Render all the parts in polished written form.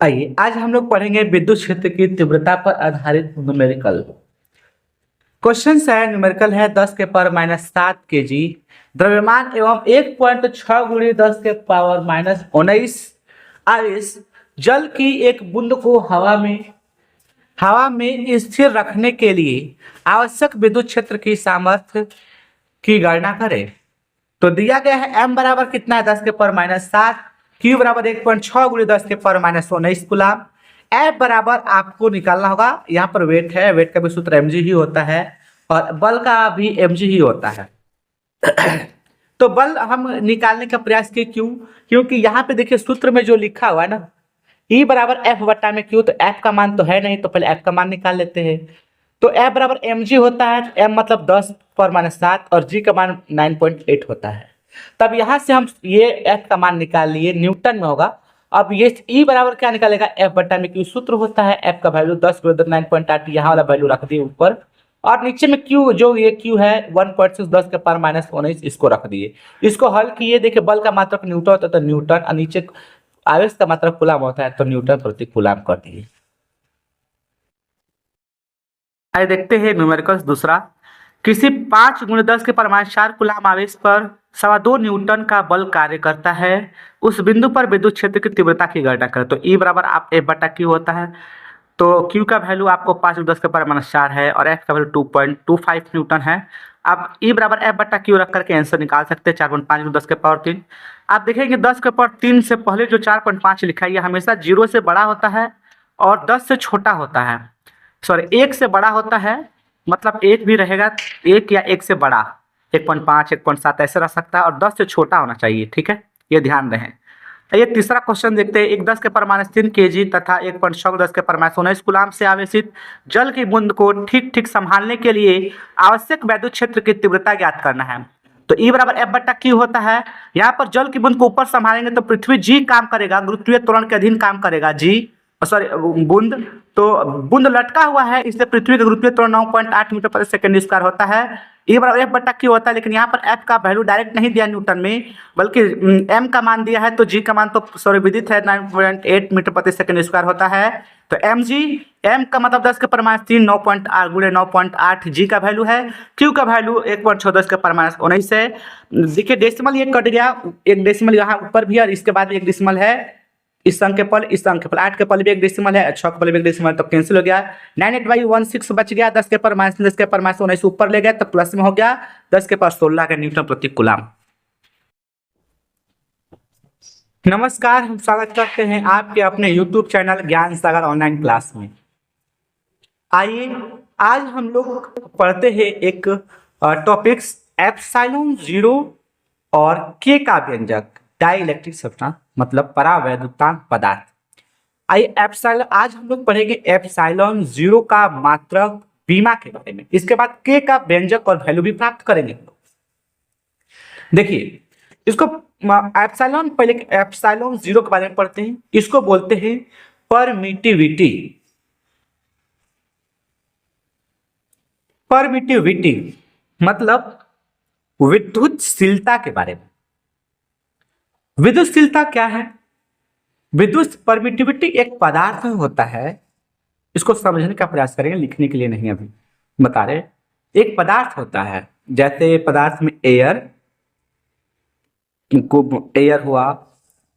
आइए आज हम लोग पढ़ेंगे विद्युत क्षेत्र की तीव्रता पर आधारित न्यूमेरिकल। क्वेश्चन है न्यूमेरिकल है 10⁻⁷ kg द्रव्यमान एवं 1.6 गुणित 10⁻⁻19 आवेश जल की एक बूंद को हवा में स्थिर रखने के लिए आवश्यक विद्युत क्षेत्र की सामर्थ्य की गणना करें। तो दिया गया है m बराबर कितना है 10⁻⁷, q बराबर 1.6 गुणित 10⁻�19 गुलाम। F बराबर आपको निकालना होगा, यहाँ पर वेट है, वेट का भी सूत्र mg ही होता है और बल का भी mg ही होता है। तो बल हम निकालने का प्रयास किए, क्यों? क्योंकि यहाँ पे देखिए सूत्र में जो लिखा हुआ है ना, E बराबर F बट्टा में Q, तो F का मान तो है नहीं, तो पहले F का मान निकाल लेते हैं। तो F बराबर mg होता है, m मतलब 10⁻⁷ और g का मान 9.8 होता है। तब यहाँ से हम ये F का मान निकाल लिए, न्यूटन में होगा। अब ये E बराबर क्या निकालेगा, F बट्टा में Q सूत्र होता है, F का वैल्यू 10 × 9.8, यहाँ वाला वैल्यू रख दिए ऊपर, और नीचे में Q, जो ये Q है 1.6 10⁻⁻19, इसको रख दिए। इसको हल किए, देखिए बल का मात्रक न्यूटन होता है तो न्यूटन, और नीचे आवेश का मात्रक कूलाम होता है तो न्यूटन प्रति कूलाम कर दिए। आइए देखते हैं न्यूमेरिकल्स दूसरा। किसी 5 × 10⁻⁴ कूलाम आवेश पर 2.25 न्यूटन का बल कार्य करता है। उस बिंदु पर विद्युत क्षेत्र की तीव्रता की गणना करें। तो E बराबर आप F बटा Q होता है, तो Q का वैल्यू आपको 5 × 10⁻⁴ है और F का वैल्यू 2.25 न्यूटन है। आप E बराबर F बटा Q रख करके आंसर निकाल सकते हैं, 4.5 × 10⁻3। आप देखेंगे 10⁻3 से पहले जो 4.5 लिखा है, ये हमेशा 0 से बड़ा होता है और 10 से छोटा होता है, सॉरी 1 से बड़ा होता है, मतलब 1 भी रहेगा, 1 या 1 से बड़ा, 1.5 1.7 ऐसे रह सकता है, और 10 से छोटा होना चाहिए, ठीक है, ये ध्यान रहे। ये तीसरा क्वेश्चन देखते हैं। एक 10⁻³ kg तथा 1.6 10⁻⁹ कूलाम से आवेशित जल की बूंद को ठीक ठीक संभालने के लिए आवश्यक विद्युत क्षेत्र की तीव्रता ज्ञात करना है। तो E बराबर F बट्टा Q होता है। यहाँ पर जल की बूंद को ऊपर संभालेंगे तो पृथ्वी G काम करेगा, गुरुत्वीय त्वरण के अधीन काम करेगा G, सॉरी बूंद, तो बूंद लटका हुआ है, इसलिए पृथ्वी का गुरुत्वीय त्वरण 9.8 मीटर प्रति सेकंड स्क्वायर होता है। E बराबर F बट्टा Q होता है, लेकिन यहाँ पर F का वैल्यू डायरेक्ट नहीं दिया न्यूटन में, बल्कि M का मान दिया है, तो G का मान तो सॉरी विदित है, 9.8 मीटर प्रति सेकंड स्क्वायर होता है। तो mg, m का मतलब 10⁻3 9.8 गुणे 9.8 g का वैल्यू है, q का वैल्यू 1.6 10⁻19 है। देखिए डेसिमल ये कट गया, एक डेसिमल यहाँ ऊपर भी और इसके बाद एक डेसिमल है, इस अंक के पल, इस अंक के पल, 8 के पल भी एक डेसिमल है, 6 के पल भी एक डेसिमल, तो कैंसिल हो गया। 98/16 बच गया, 10⁻19 ऊपर ले गया तो प्लस में हो गया 10⁻16 का न्यूटन प्रति कूलाम। नमस्कार, हम स्वागत करते हैं आपके अपने YouTube चैनल ज्ञान सागर ऑनलाइन क्लास में। आइए आज हम लोग पढ़ते हैं एक टॉपिक्स ε0 और K का व्यंजक, डाइलेक्ट्रिक सब्सटेंस मतलब परावैद्युतांक पदार्थ। आइए आज हम लोग पढ़ेंगे ε0 का मात्रक बीमा के बारे में, इसके बाद K का व्यंजक और वैल्यू भी प्राप्त करेंगे। देखिए इसको एप्सिलॉन, पहले ε0 के बारे में पढ़ते हैं। इसको बोलते हैं परमिटिविटी। परमिटिविटी मतलब विद्युतशीलता के बारे में। विद्युतशीलता क्या है? विद्युत परमिटिविटी एक पदार्थ में होता है, इसको समझने का प्रयास करेंगे, लिखने के लिए नहीं, अभी बता रहे। एक पदार्थ होता है, जैसे पदार्थ में एयर हुआ,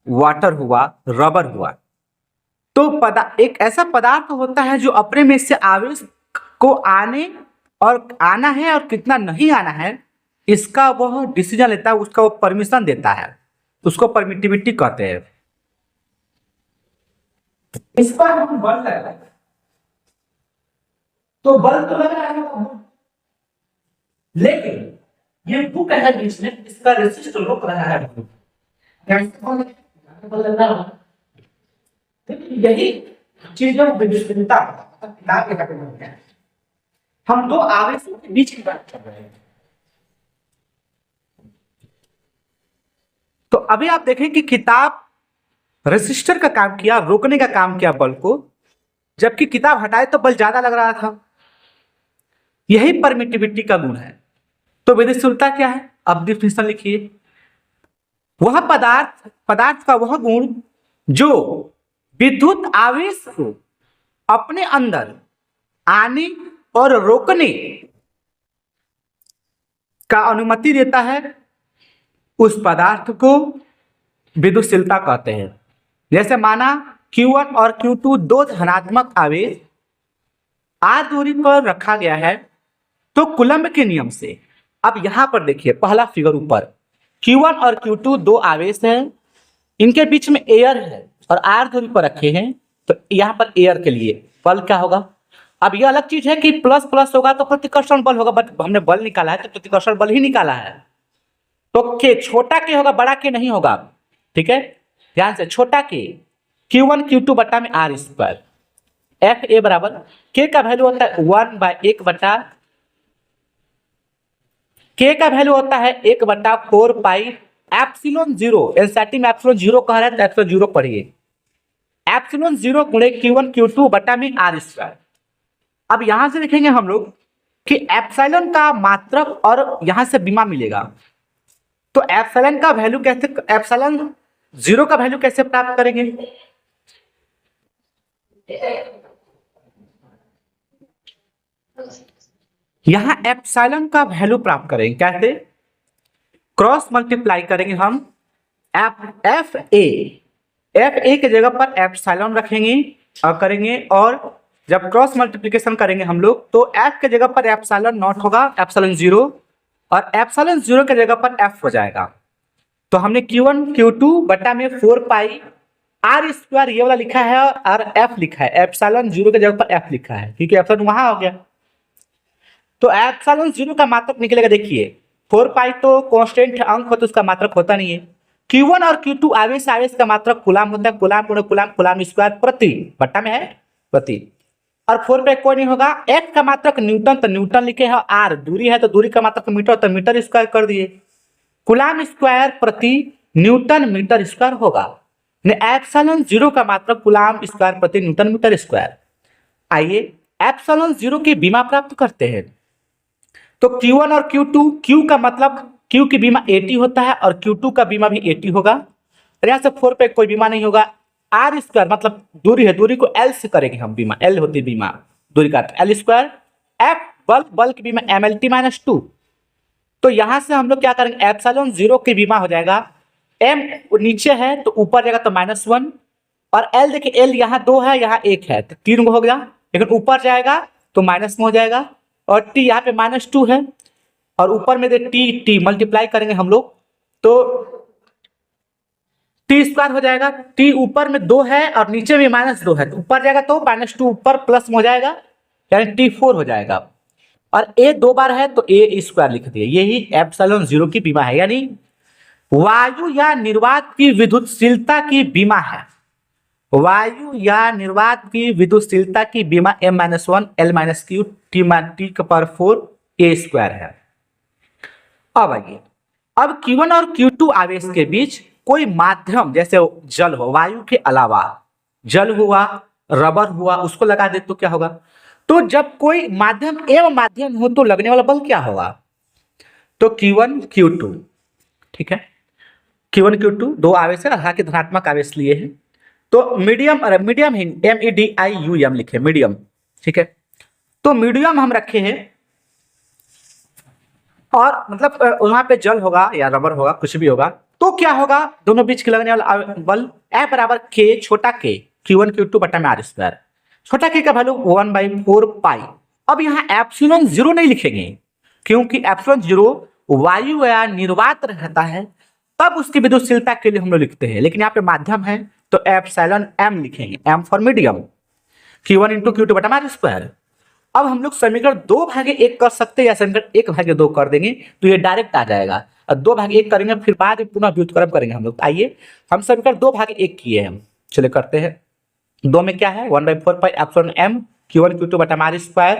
वाटर हुआ, रबर हुआ, तो एक ऐसा पदार्थ होता है जो अपने में से आवेश को आना है और कितना नहीं आना है, इसका वह डिसीजन लेता है, उसका वो परमिशन देता है, उसको परमिटिविटी कहते हैं। इस पर हम बल लगाए तो बल तो लग रहा है, लेकिन ये बुक है जिसमें इसका रेसिस्ट रोक रहा है। यही चीजों विद्युतशीलता हम दो आवेशों के बीच की बात कर रहे हैं। तो अभी आप देखें कि किताब रेसिस्टर का काम किया, रोकने का काम किया बल को, जबकि किताब हटाए तो बल ज्यादा लग रहा था। यही परमिटिविटी का गुण है। तो विद्युतशीलता क्या है? अब डिफिनेशन लिखिए। वह पदार्थ का वह गुण जो विद्युत आवेश को अपने अंदर आने और रोकने का अनुमति देता है, उस पदार्थ को विद्युतशीलता कहते हैं। जैसे माना Q1 और Q2 दो धनात्मक आवेश r दूरी पर रखा गया है, तो कूलम्ब के नियम से, अब यहां पर देखिए पहला फिगर ऊपर, Q1 और Q2 दो आवेश हैं, इनके बीच में एयर है और r दूरी पर रखे हैं, तो यहां पर एयर के लिए बल क्या होगा। अब यह अलग चीज है कि प्लस प्लस होगा तो प्रतिकर्षण बल होगा, बट हमने बल निकाला है तो प्रतिकर्षण बल ही निकाला है, तो के छोटा के होगा, बड़ा के नहीं होगा। ठीक है, ध्यान से, छोटा के Q1 Q2 बटा में r स्क्वायर, एफ ए बराबर के का वैल्यू होता है 1/1 बटा, के का वैल्यू होता है 1/4 पाई एप्सिलॉन जीरो, एनसीईआरटी में एप्सिलॉन जीरो कह रहा है तो एप्सिलॉन जीरो पढ़िए, एप्सिलॉन जीरो गुणे Q1 Q2 बटा में r स्क्वायर। अब यहां से देखेंगे हम लोग कि एप्सिलॉन का मात्रक और यहां से बीमा मिलेगा, तो एप्सिलॉन का वैल्यू कैसे, एप्सिलॉन जीरो का वैल्यू कैसे प्राप्त करेंगे। यहां एप्सिलॉन का वैल्यू प्राप्त करेंगे कैसे, क्रॉस मल्टीप्लाई करेंगे हम एफ ए के जगह पर एप्सिलॉन रखेंगे और करेंगे, और जब क्रॉस मल्टीप्लिकेशन करेंगे हम लोग तो एफ के जगह पर एप्सिलॉन नॉट होगा, एप्सिलॉन जीरो, और एप्सिलॉन जीरो के जगह पर एफ हो जाएगा। तो हमने Q1 Q2 बटा में 4 पाई r स्क्वायर ये वाला लिखा है और f लिखा है, एप्सिलॉन जीरो के जगह पर f लिखा है क्योंकि एप्सिलॉन वहां हो गया। तो एप्सिलॉन जीरो का मात्रक निकलेगा, देखिए 4 पाई तो कांस्टेंट अंक हो तो उसका मात्रक होता नहीं है। Q1 और Q2 आवेश का मात्रक कूलाम होता है, कूलाम गुणे कूलाम, कूलाम स्क्वायर प्रति बटा में है प्रति, और 4 पे कोई नहीं होगा। f का मात्रक न्यूटन तो न्यूटन लिखे हैं, r दूरी है तो दूरी का मात्रक मीटर तो मीटर स्क्वायर कर दिए, कूलाम स्क्वायर प्रति न्यूटन मीटर स्क्वायर होगा। एप्सिलॉन जीरो का मात्रक कूलाम स्क्वायर प्रति न्यूटन मीटर स्क्वायर। आइए एप्सिलॉन जीरो की बीमा प्राप्त करते हैं। तो Q1 और Q2, Q का मतलब Q की बीमा 80 होता है और Q2 का बीमा भी 80 होगा, और यहाँ से 4 पे कोई बीमा नहीं होगा। r स्क्वायर मतलब दूरी है, दूरी को L से करेंगे हम, बीमा L होती है बीमा, दूरी का L स्क्वायर, F बल की बीमा MLT-2। तो यहां से हम लोग क्या करेंगे, एप्सिलॉन जीरो की बीमा हो जाएगा, m नीचे है तो ऊपर जाएगा तो -1, और L देखिए L यहाँ 2 है यहाँ 1 है तो 3 हो गया, लेकिन ऊपर जाएगा तो माइनस में हो जाएगा, और t यहाँ पे -2 है और ऊपर में t मल्टीप्लाई करेंगे हम लोग तो t स्क्वायर हो जाएगा। t ऊपर में 2 है और नीचे भी -2 है तो ऊपर जाएगा तो -2 ऊपर प्लस में हो जाएगा, यानी t4 हो जाएगा, और a 2 बार है तो a स्क्वायर लिख दिए। यही एप्सिलॉन जीरो की बीमा है, यानी वायु या निर्वात की विद्युतशीलता की बीमा है, वायु या निर्वात की विद्युतशीलता की बीमा m-1 L-Q T/4 a square है। अब आइए, अब Q1 और Q2 आवेश के बीच कोई माध्यम जैसे जल हो, वायु के अलावा जल हुआ, रबर हुआ, उसको लगा दे तो क्या होगा। तो जब कोई माध्यम एवं माध्यम हो तो लगने वाला बल क्या होगा, तो Q1 Q2, ठीक है, Q1 Q2 दो आवेश है, हालांकि धनात्मक आवेश लिए हैं, तो मीडियम ही MEDIUM लिखे मीडियम, ठीक है, तो मीडियम हम रखे हैं, और मतलब वहां पे जल होगा या रबर होगा कुछ भी होगा, तो क्या होगा, दोनों बीच के लगने वाला बल F बराबर K छोटा k Q1 Q2 बटा में r स्क्वायर, छोटा k का वैल्यू 1/4 पाई। अब यहाँ एप्सिलॉन जीरो नहीं लिखेंगे क्योंकि एप्सिलॉन जीरो वायु या निर्वात रहता है तब उसकी विद्युतशीलता के लिए हम लोग लिखते हैं, लेकिन यहाँ पे माध्यम है तो एप्सिलॉन m लिखेंगे, m for medium, Q1 × Q2 बटा में r स्क्वायर। अब हम लोग समीकरण 2/1 कर सकते हैं या समीकरण 1/2 कर देंगे तो ये डायरेक्ट आ जाएगा, और 2/1 करेंगे फिर बाद में पुनः व्युत्क्रम करेंगे हम लोग। आइए हम समीकरण 2/1 किए हैं, चलिए करते हैं। 2 में क्या है 1/4 pi epsilon m Q1 Q2 बटा में r स्क्वायर,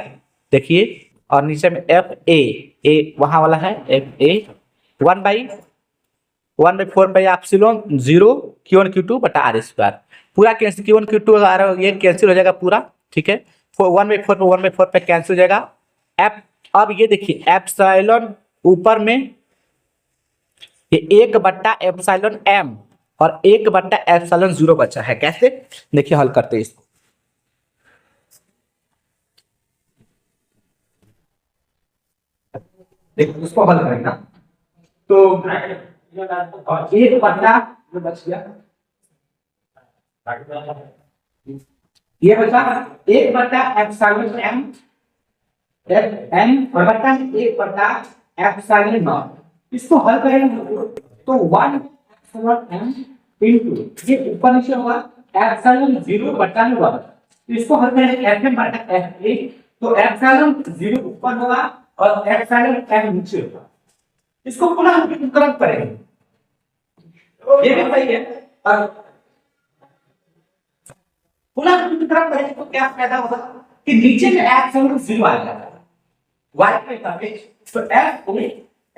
देखिए, और नीचे में FA वहां वाला है FA 1/4 pi epsilon 0 Q1 Q2 बटा r स्क्वायर, पूरा कैंसिल, Q1 Q2 ये कैंसिल हो जाएगा पूरा, ठीक है, 1/4 पे कैंसिल हो जाएगा। अब ये देखिए एप्सिलॉन ऊपर में ये 1/एप्सिलॉन m और 1/ε0 बचा है। कैसे, देखिए हल करते हैं इसको। देखो उसको हल करेंगे तो 1/, जो बच गया ये बचा 1/ε एन और बटा 1/ε0। इसको हल करेंगे तो 1/ε इंटू ये ऊपर नीचे होगा ε0/1। इसको हल करेंगे FM/FA, तो ε0 ऊपर होगा और ε नीचे होगा। इसको पुनः हम विकलन करेंगे, ये भी सही है। और पुनः विकलन करेंगे तो क्या फायदा होगा कि नीचे में ε0 आ जाएगा, y पे सापेक्ष, तो f होगी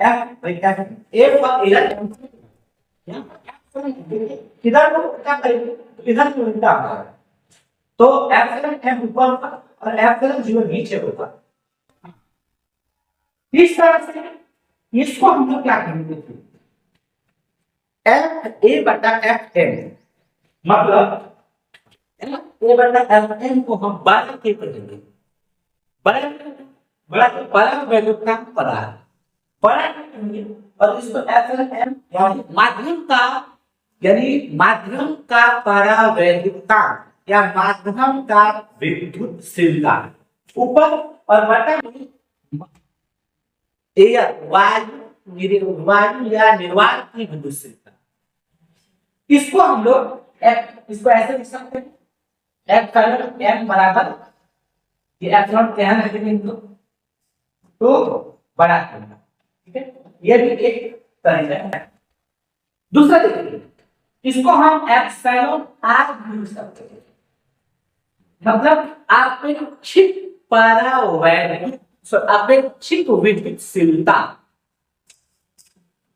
f a पर इधर को क्या करेंगे, इधर को उल्टा होगा, तो f ऊपर होगा और f0 नीचे होगा। इस तरह से इसको हम लोग क्या करेंगे, FA/FM मतलब FA/FM को हम 12 के करेंगे, बड़ा परावैद्युतांक पदार्थ बड़ा, और इसको FM माध्यम का परावैद्युतांक या माध्यम का विद्युतशीलता ऊपर और बटा में वायु या निर्वात की विद्युतशीलता। इसको हम लोग इसको ऐसे लिख सकते हैं F बराबर ये एप्सिलॉन क्या है तो बड़ा करना, ठीक है, ये भी एक तरीका है। दूसरा देखिए, इसको हम एप्सिलॉन r लिख सकते हैं, मतलब अपेक्षित परावैद्युत अपेक्षित विद्युतशीलता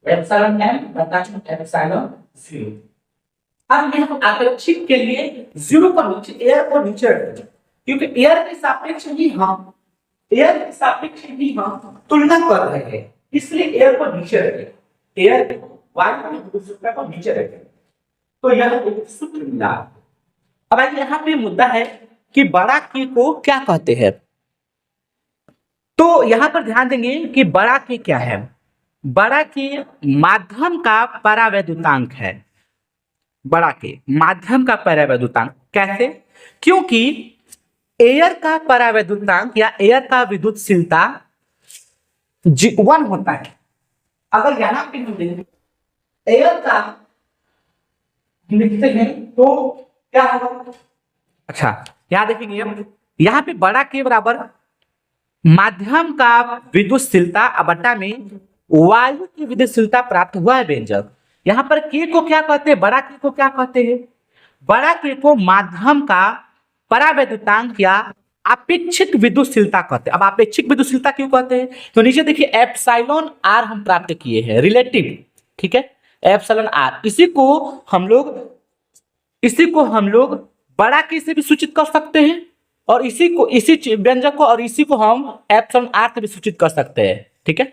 एप्सिलॉन m बटा एप्सिलॉन 0। अब ये हम अपेक्षित के लिए 0 पर नीचे एयर को नीचे रखेंगे, क्योंकि एयर के सापेक्ष ही हम तुलना कर रहे हैं, इसलिए एयर को नीचे रखें, एयर वायु की विद्युतशीलता को नीचे रखें। तो यह एक सूत्र मिला। अब यहाँ पे मुद्दा है कि बड़ा के को क्या कहते हैं, तो यहां पर ध्यान देंगे कि बड़ा के क्या है, बड़ा के माध्यम का परावैद्युतांक है, बड़ा के माध्यम का परावैद्युतांक। कैसे, क्योंकि एयर का परावैद्युतांक या एयर का विद्युतशीलता 1 होता है। अगर यहां पे हम देखें एयर का लिखते हैं तो क्या होगा, अच्छा यहां देखेंगे, यहां पे बड़ा के बराबर माध्यम का विद्युतशीलता बटा में वायु की विद्युतशीलता प्राप्त हुआ है व्यंजक। यहां पर के को क्या कहते हैं, बड़ा के को क्या कहते हैं, बड़ा के को माध्यम का परावैद्युतांक या अपेक्षित विद्युतशीलता कहते हैं। अब अपेक्षित विद्युतशीलता क्यों कहते हैं, तो नीचे देखिए एप्सिलॉन r हम प्राप्त किए हैं, रिलेटिव, ठीक है, एप्सिलॉन r, इसी को हम लोग बड़ा के से भी सूचित कर सकते हैं और इसी व्यंजक को और इसी को हम एप्सिलॉन r से भी सूचित कर सकते हैं, ठीक है।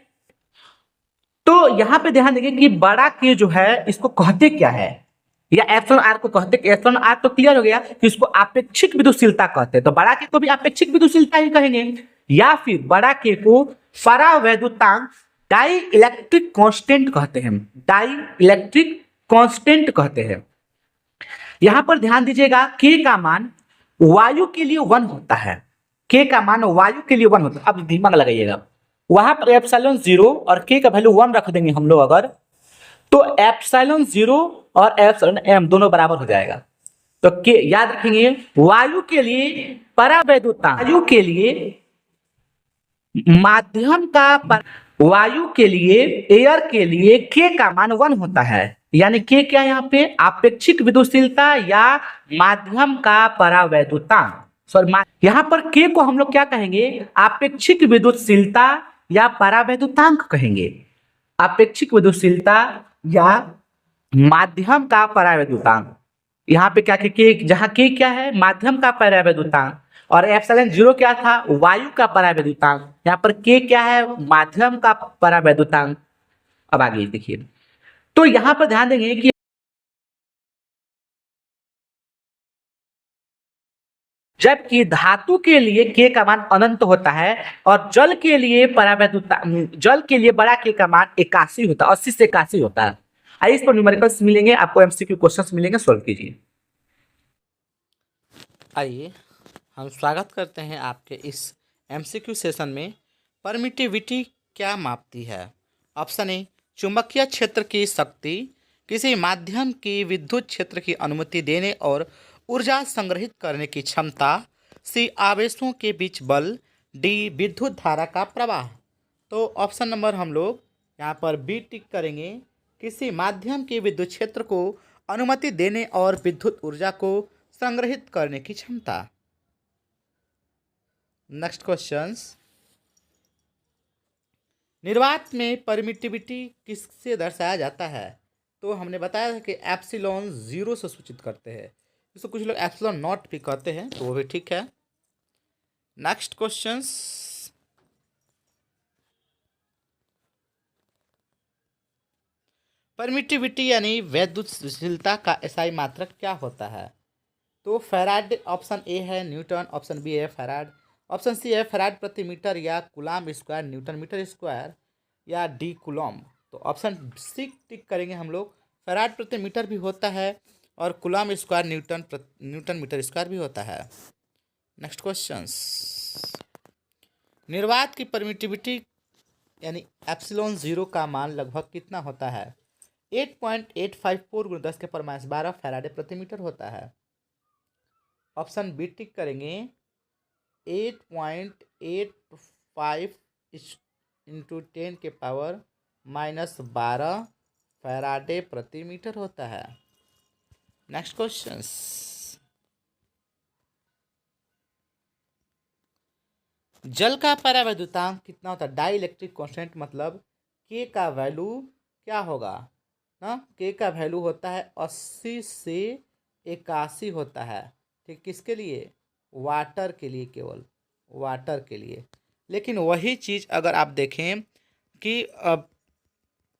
तो यहां पे ध्यान देंगे कि बड़ा के जो है इसको कहते क्या है, या एप्सिलॉन r को कहते, एप्सिलॉन r तो क्लियर हो गया कि इसको अपेक्षित विद्युतशीलता कहते हैं, तो बड़ा के को भी अपेक्षित विद्युतशीलता ही कहेंगे, या फिर बड़ा के को परावैद्युतांक डाई इलेक्ट्रिक कांस्टेंट कहते हैं, डाई इलेक्ट्रिक कांस्टेंट कहते हैं। यहां पर ध्यान दीजिएगा के का मान वायु के लिए 1 होता है, के का मान वायु के लिए 1 होता है। अब दिमाग लगाइएगा, वहां पर एप्सिलॉन 0 और के का वैल्यू 1 रख देंगे हम लोग अगर, तो एप्सिलॉन 0 और एप्सिलॉन m दोनों बराबर हो जाएगा। तो के याद रखेंगे, वायु के लिए परावैद्युतांक, वायु के लिए माध्यम का वायु के लिए एयर के लिए के का मान 1 होता है, यानी के क्या यहाँ पे अपेक्षित विद्युतशीलता या माध्यम का परावैद्युतांक, सॉरी यहाँ पर के को हम लोग क्या कहेंगे, अपेक्षित विद्युतशीलता या परावैद्युतांक कहेंगे, अपेक्षित विद्युतशीलता या माध्यम का परावैद्युतांक। यहाँ पे क्या के जहाँ के क्या है माध्यम का परावैद्युतांक और एप्सिलॉन 0 क्या था वायु का परावैद्युतांक, यहाँ पर के क्या है माध्यम का परावैद्युतांक। अब आगे देखिए, तो यहाँ पर ध्यान देंगे कि जबकि धातु के लिए के का मान अनंत होता है और जल के लिए जल के लिए बड़ा के का मान 81 होता है, 80 से 81 होता है। आइए इस पर न्यूमेरिकल्स मिलेंगे, आपको एमसीक्यू क्वेश्चंस मिलेंगे, सॉल्व कीजिए। आइए हम स्वागत करते हैं आपके इस एमसीक्यू सेशन में। परमिटिविटी क्या मापती है? ऑप्शन ए, चुंबकीय क्षेत्र की शक्ति, किसी माध्यम की विद्युत क्षेत्र की अनुमति देने और ऊर्जा संग्रहित करने की क्षमता, सी, आवेशों के बीच बल, डी, विद्युत धारा का प्रवाह। तो ऑप्शन नंबर हम लोग यहाँ पर बी टिक करेंगे, किसी माध्यम के विद्युत क्षेत्र को अनुमति देने और विद्युत ऊर्जा को संग्रहित करने की क्षमता। नेक्स्ट क्वेश्चंस, निर्वात में परमिटिविटी किससे दर्शाया जाता है? तो हमने बताया था कि एप्सिलॉन 0 से सूचित करते हैं, इसको कुछ लोग एप्सिलॉन नॉट भी कहते हैं, तो वो भी ठीक है। नेक्स्ट क्वेश्चंस, परमिटिविटी यानी वैद्युतशीलता का एसआई मात्रक क्या होता है? तो फैराड, ऑप्शन ए है न्यूटन, ऑप्शन बी है फैराड, ऑप्शन सी है फैराड प्रति मीटर या coulomb square newton metre square, या डी कुलॉम। तो ऑप्शन सी टिक करेंगे हम लोग, फैराड प्रति मीटर भी होता है और coulomb square newton metre square भी होता है। नेक्स्ट क्वेश्चंस, निर्वात की परमिटिविटी यानी एप्सिलॉन 0 का मान लगभग कितना होता है? 8.854 × 10⁻12 फैराडे प्रति मीटर होता है। ऑप्शन बी टिक करेंगे, 8.85 इंटू 10⁻12 फैराडे प्रति मीटर होता है। नेक्स्ट क्वेश्चंस, जल का परावैद्युतांक कितना होता है? डाई इलेक्ट्रिक कांस्टेंट मतलब के का वैल्यू क्या होगा ना, के का वैल्यू होता है 80 से 81 होता है। ठीक, किसके लिए? वाटर के लिए, केवल वाटर के लिए। लेकिन वही चीज़ अगर आप देखें कि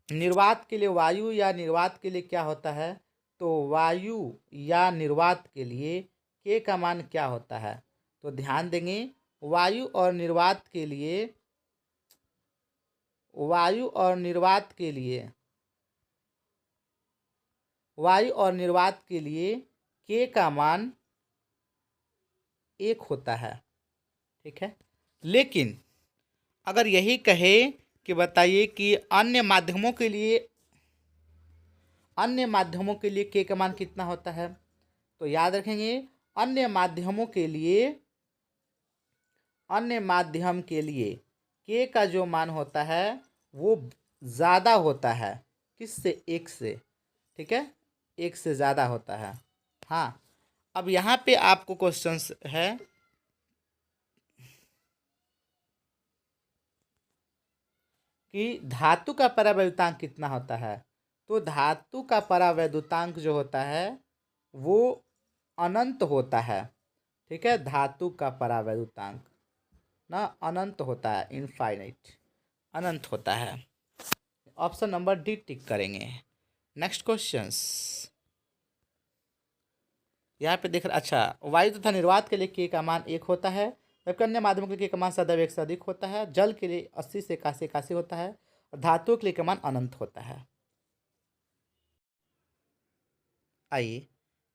निर्वात के लिए वायु या निर्वात के लिए क्या होता है, तो वायु या निर्वात के लिए के का मान क्या होता है? तो ध्यान देंगे, वायु और निर्वात के लिए, वायु और निर्वात के लिए, वायु और निर्वात के लिए के का मान 1 होता है। ठीक है, लेकिन अगर यही कहे कि बताइए कि अन्य माध्यमों के लिए के का मान कितना होता है, तो याद रखेंगे अन्य माध्यम के लिए के का जो मान होता है वो ज़्यादा होता है, किससे? 1 से। ठीक है, 1 से ज़्यादा होता है। हाँ, अब यहाँ पे आपको क्वेश्चंस है कि धातु का परावैद्युतांक कितना होता है? तो धातु का परावैद्युतांक जो होता है वो अनंत होता है। ठीक है, धातु का परावैद्युतांक ना अनंत होता है, इनफाइनाइट, अनंत होता है। ऑप्शन नंबर डी टिक करेंगे। नेक्स्ट क्वेश्चंस, यहाँ पे देख रहे, अच्छा, वायु तथा निर्वात के लिए के का मान 1 होता है, जबकि अन्य माध्यमों के लिए के का मान सदैव 1 से अधिक होता है। जल के लिए 80 से 81 होता है और धातुओं के लिए का मान अनंत होता है। आइए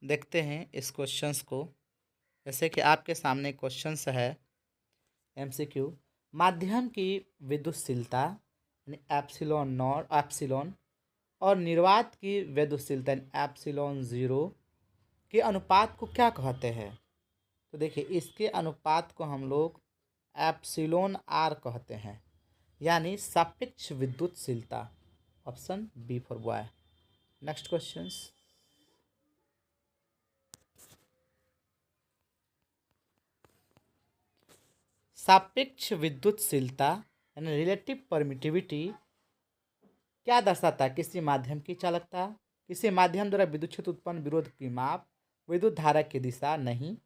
देखते हैं इस क्वेश्चंस को। जैसे कि आपके सामने क्वेश्चंस है एमसीक्यू, माध्यम की विद्युतशीलता यानी एप्सिलॉन और निर्वात की विद्युतशीलता यानी एप्सिलॉन 0 के अनुपात को क्या कहते हैं? तो देखिए, इसके अनुपात को हम लोग एप्सिलॉन आर कहते हैं, यानी सापेक्ष विद्युतशीलता। Option B for boy. Next questions, सापेक्ष विद्युतशीलता यानी रिलेटिव परमिटिविटी क्या दर्शाता है? किसी माध्यम की चालकता, किसी माध्यम द्वारा विद्युत क्षेत्र उत्पन्न विरोध की माप, विद्युत धारा की दिशा नहीं,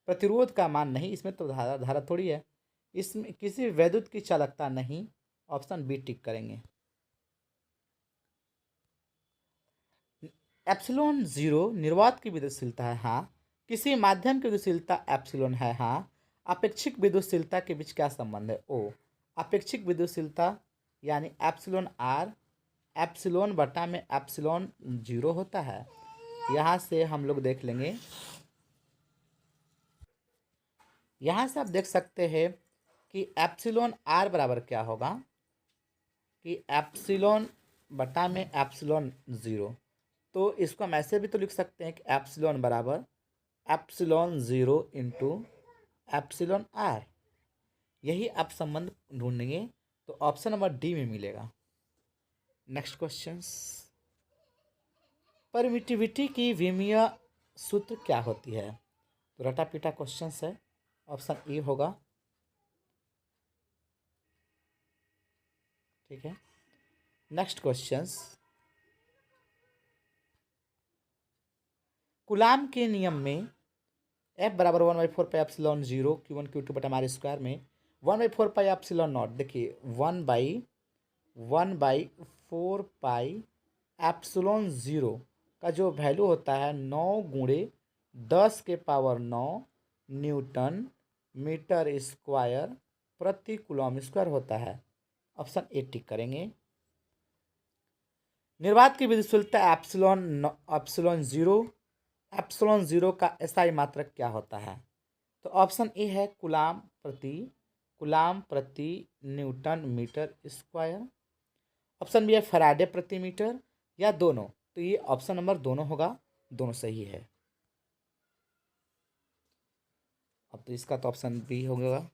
प्रतिरोध का मान नहीं, इसमें तो धारा थोड़ी है, इसमें किसी विद्युत की चालकता नहीं। ऑप्शन बी टिक करेंगे। एप्सिलॉन जीरो निर्वात की विद्युतशीलता है, हाँ। किसी माध्यम की विद्युतशीलता एप्सिलॉन है, हाँ। अपेक्षिक विद्युतशीलता के बीच क्या संबंध है? ओ, अपेक्षिक विद्युतशीलता यानी एप्सिलॉन आर एप्सिलॉन बटा में एप्सिलॉन जीरो होता है। यहाँ से हम लोग देख लेंगे, यहाँ से आप देख सकते हैं कि एप्सिलॉन आर बराबर क्या होगा कि एप्सिलॉन बटा में एप्सिलॉन ज़ीरो। तो इसको हम ऐसे भी तो लिख सकते हैं कि एप्सिलॉन बराबर epsilon zero into epsilon R. यही आप संबंध ढूंढेंगे तो ऑप्शन नंबर डी में मिलेगा। नेक्स्ट क्वेश्चन, परमिटिविटी की विमीय सूत्र क्या होती है? तो रटा पीटा क्वेश्चन है, ऑप्शन ए होगा। ठीक है, नेक्स्ट क्वेश्चंस, कूलाम के नियम में F बराबर 1/4 pi epsilon zero Q1 Q2 बटा आर स्क्वायर में 1/4 पाई एप्सिलॉन नॉट, देखिए 1/4 पाई एप्सिलॉन जीरो का जो वैल्यू होता है 9 गुणे 10 के पावर 9 न्यूटन मीटर स्क्वायर प्रति कूलम स्क्वायर होता है। ऑप्शन ए टिक करेंगे। निर्वात की विद्युतशीलता एप्सिलॉन जीरो का एसआई मात्रक क्या होता है? तो ऑप्शन ए है कूलाम प्रति newton metre square. Option B है फैराडे प्रति मीटर, या दोनों। तो ये ऑप्शन नंबर दोनों होगा, दोनों सही है। अब तो इसका तो ऑप्शन बी होगा।